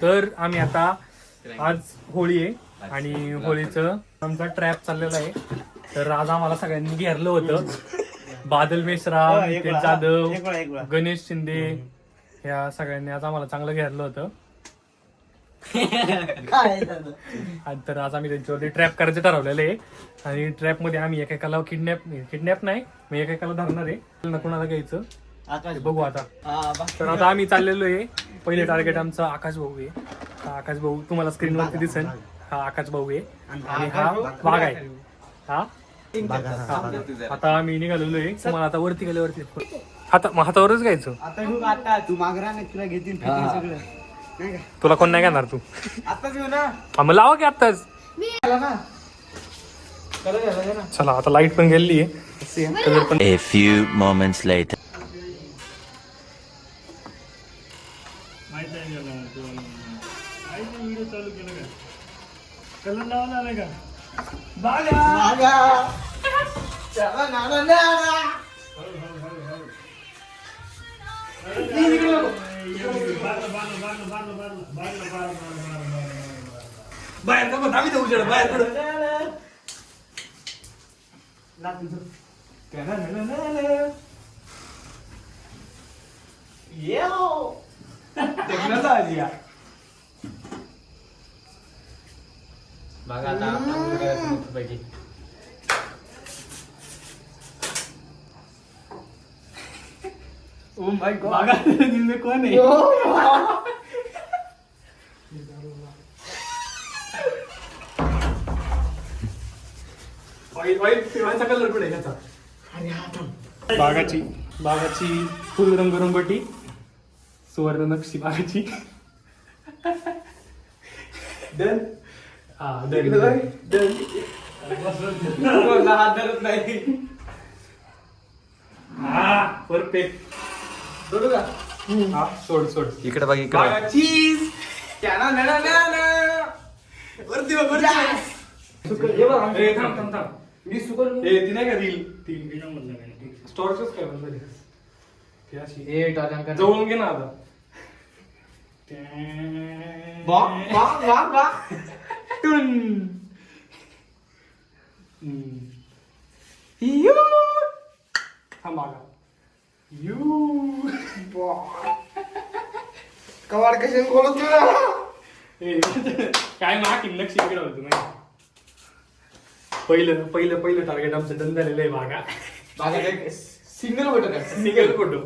तर आम्ही आता आज होळी आहे आणि होळीचं आमचा ट्रॅप चाललेला आहे. तर आज आम्हाला सगळ्यांनी घेरलं होतं. बादल मेश्राम, नितेश जाधव, गणेश शिंदे या सगळ्यांनी आज आम्हाला चांगलं घेरलं होतं. तर आज आम्ही त्यांच्यावरती ट्रॅप करायचं ठरवलेलं आहे आणि ट्रॅप मध्ये आम्ही एकेकाला किडनॅप नाही मी एकेकाला धरणार आहे. कोणाला घ्यायचं ते बघू आता. तर आता आम्ही चाललेलो आहे. पहिले टार्गेट आमचं आकाश भाऊ आहे. हा आकाश भाऊ तुम्हाला स्क्रीनवरती दिसेल. हा आकाश भाऊ आहे आणि हा वाघ आहे. हा आता आम्ही निघालेलो आहे. तुम्हाला आता वरती गेल्यावरती हातावरच घ्यायचं. तुला कोण नाही घेणार तू मग लावा की आत्ताच. चला आता लाईट पण गेली आहे. A few moments later. बाहेर का आम्ही जाऊ शकतो बाहेर पुढे बघा आता पैकी ओ माय गॉड इनमें कौन है? ऑइल कलर पण आहे त्याचा. बागाची फुल रंगरंगोटी सुवर्ण नक्षी बागाची. डन. हा डन डन. नाही. हा परफेक्ट. सोडू का? हा सोड इकडे बघ इकडे. चीज वरती थांब. मी सुकर ती नाही का रील ती स्टोरेजच काय म्हणतात ते अशी जवळून घे ना आता. कवाड कशी बोलत तुला काय माकी नक्षी इकडे होतं नाही. पहिलं टार्गेट आमचं डन झालेलं आहे. बागा सिंगल फोटो.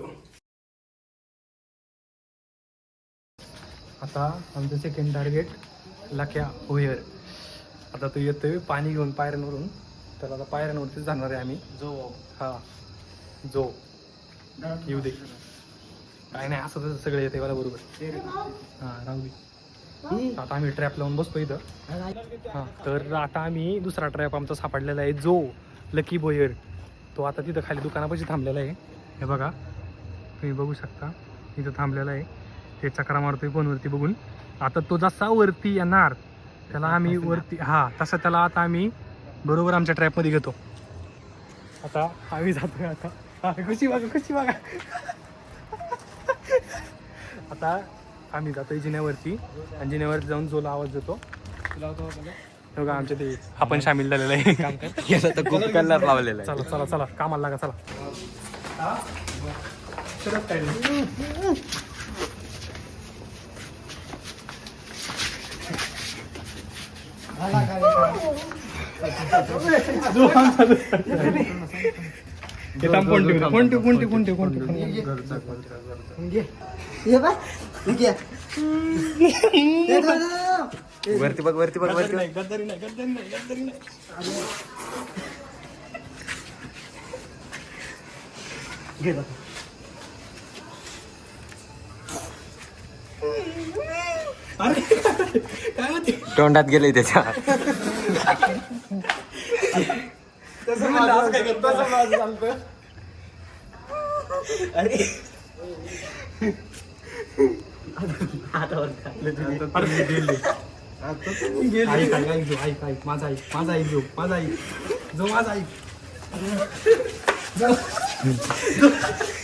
आता आमचं सेकंड टार्गेट लाक्या होयर. आता तो येतोय पाणी घेऊन पायऱ्यांवरून. तर आता पायऱ्यांवरतीच जाणार आहे आम्ही. जो येऊ दे काय नाही असं तसं सगळं येते मला बरोबर. हा राहू दे. आता आम्ही ट्रॅप लावून बसतो इथं. हां तर आता आम्ही दुसरा ट्रॅप आमचा सापडलेला आहे जो लकी बोयर. तो आता तिथं खाली दुकानापाशी थांबलेला आहे. हे बघा तुम्ही बघू शकता इथं थांबलेला आहे. ते चक्रा मारतोय फोनवरती बघून. आता तो जसा वरती येणार त्याला आम्ही वरती तसं त्याला आता आम्ही बरोबर आमच्या ट्रॅपमध्ये घेतो. आता आम्ही जातोय आता. कशी बघा आता आम्ही जातोय जिन्यावरती आणि जिन्यावरती जाऊन जोला आवाज देतो. बघा आमच्या ते आपण सामील झालेलं आहे. खूप कलर लावलेला आहे. चला कामाला लागा चला. वरती बघ गद्दारी नाही. काय होते तोंडात गेले त्याच्या. तसं माझं चालतं. अरे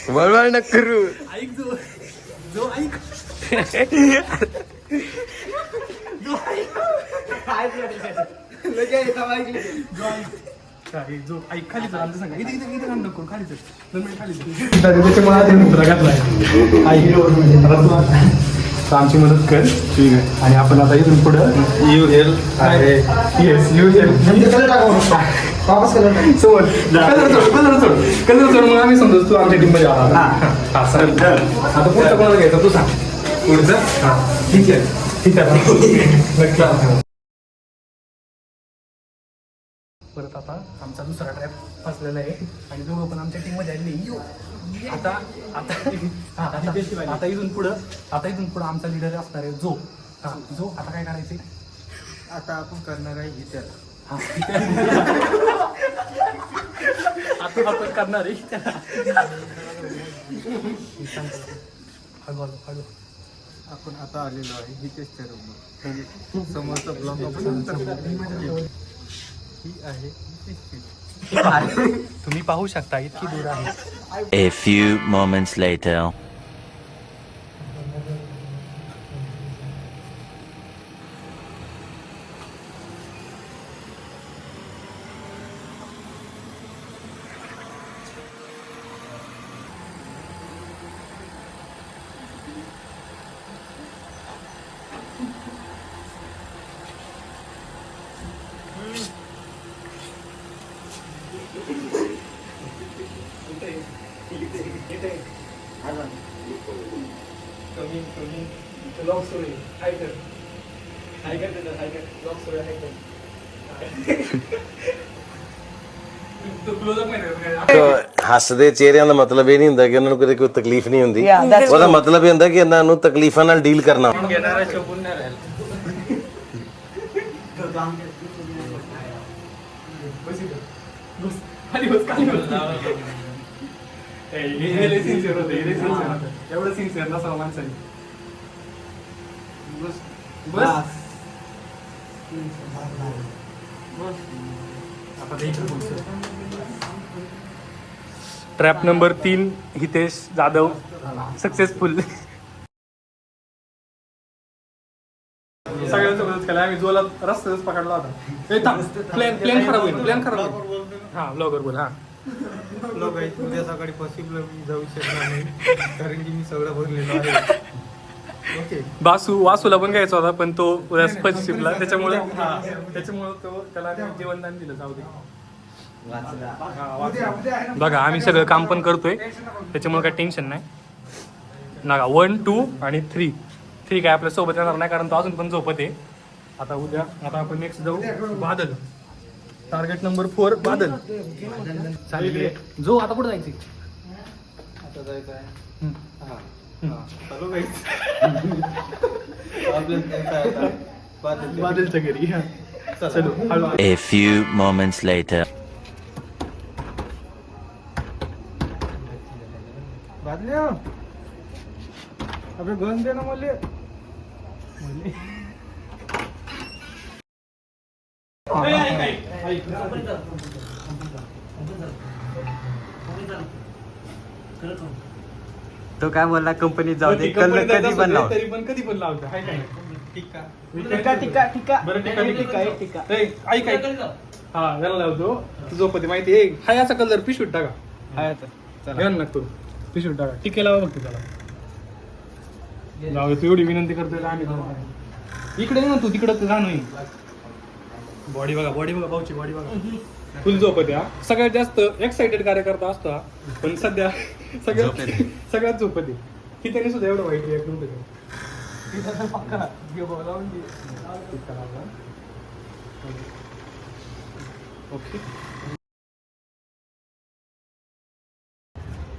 वळवळ न करू. ऐक जो ऐक जो ऐक खाली चल आमचं सांगा इथे इथे इथे काम नको खाली चल 2 मिनिट खाली चल त्याच्यामुळे आधी मुद्रा घातलाय आमची मदत कर ठीक आहे आणि आपण आता इथून पुढं यू हेल्प आहे येस यू वापस कलर सोड कलर सोड मग आम्ही समजतो तू आमच्या टीम मध्ये आला हा सर आता पुढचं कोणाला घ्यायचं तू सांग पुढचं हा ठीक आहे नक्की परत आता आमचा दुसरा ट्रॅप फसलेला आहे आणि दोघं पण आमच्या टीम मध्ये आले आता आता इथून पुढं आमचा लीडर असणार आहे जो आता काय करायचे आता आपण करणार आहे इतर आता आपण करणार आहे हळू आपण आता आलेलो आहे हितेश ठरवलं समोरचा ब्लॉग आपण ही आहे तुम्ही पाहू शकता इतकी दूर आहे A few moments later. ਹੱਸਦੇ ਚਿਹਰਿਆਂ ਦਾ ਮਤਲਬ ਇਹ ਨਹੀਂ ਹੁੰਦਾ ਕਿ ਉਹਨਾਂ ਨੂੰ ਕਦੇ ਕੋਈ ਤਕਲੀਫ ਨਹੀਂ ਹੁੰਦੀ ਉਹਦਾ ਮਤਲਬ ਇਹ ਹੁੰਦਾ ਕਿ ਇਹਨਾਂ ਨੂੰ ਤਕਲੀਫਾਂ ਨਾਲ ਡੀਲ ਕਰਨਾ एवढं सिन्सिअर नसावं माणसाने trap number 3 Hitesh Jadhav successful सगळ्यांसोबतच केलं आम्ही जोरात रस्त्याच पकडला होता प्लॅन खराब होईल हा ब्लॉगर बोल हा उद्या सकाळी पॉसिबल जाऊ शकणार नाही कारण की मी सगळं भरलेलो आहे ओके वासूला पण घ्यायचा होता पण तो फर्स्ट शिपला त्याच्यामुळे तो त्याला जीवनदान दिलं जाऊ दे बघा आम्ही सगळं काम पण करतोय त्याच्यामुळे काही टेन्शन नाही ना 1 2 आणि 3 काय आपल्या सोबत येणार नाही कारण तो अजून पण झोपत आहे आता आपण नेक्स्ट जाऊ बादल टार्गेट नंबर 4 बादल चालेल जो आता पुढे जायची आता जायचं आहे चालू गाईच बादलच्या घरी चलो हळू A few moments later. बादल्या अबे गन दे ना मला तो काय बोलला कंपनीत जाऊ दे कधी पण लाव तरी पण कधी पण लावतो हाय काय टिक्का बरं टिका ऐक हा याला लावतो तू झोपते माहिती आहे हाय असा कलर पिशवीत टाका हाय आता चला नको पिशवीत टाका टिके लावा बघते त्याला लाव तू एवढी विनंती करतोय आम्ही इकडे ना तू तिकडं जा नाही बॉडी बघा भाऊची बॉडी बघा फुल झोपते हा सगळ्यात जास्त एक्साइटेड कार्यकर्ता असतो हा पण सध्या सगळ्यात झोपते की त्याने सुद्धा एवढं वाईट रिॲक्ट नव्हतं ओके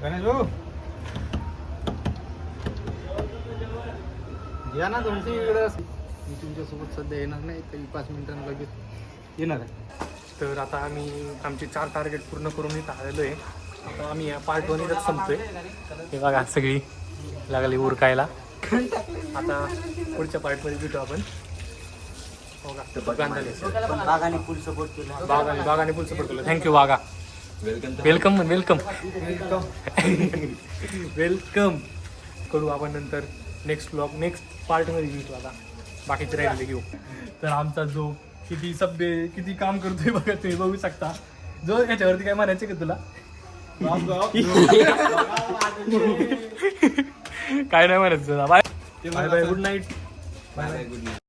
गणेश भाऊ या ना तुमची इकडे मी तुमच्यासोबत सध्या येणार नाही तरी 5 मिनिटांनी लगेच येणार आहे तर आता आम्ही आमचे 4 टार्गेट पूर्ण करून इथं आलेलो आहे आता आम्ही या पार्ट 1 इथंच संपतोय हे बघा सगळी लागली उरकायला आता पुढच्या पार्टमध्ये भेटू आपण बागाने फुल सपोर्ट केला थँक्यू बागा वेलकम करू आपण नंतर नेक्स्ट ब्लॉग नेक्स्ट पार्टमध्ये घेऊ आता, बाकीचे राहिले घेऊ. तर आमचा जो किती सभ्य किती काम करतोय बघा, तुम्ही बघू शकता. जो याच्यावरती काय म्हणायचं का तुला? काय नाही म्हणायचं. Bye bye, good night. Bye bye, good night.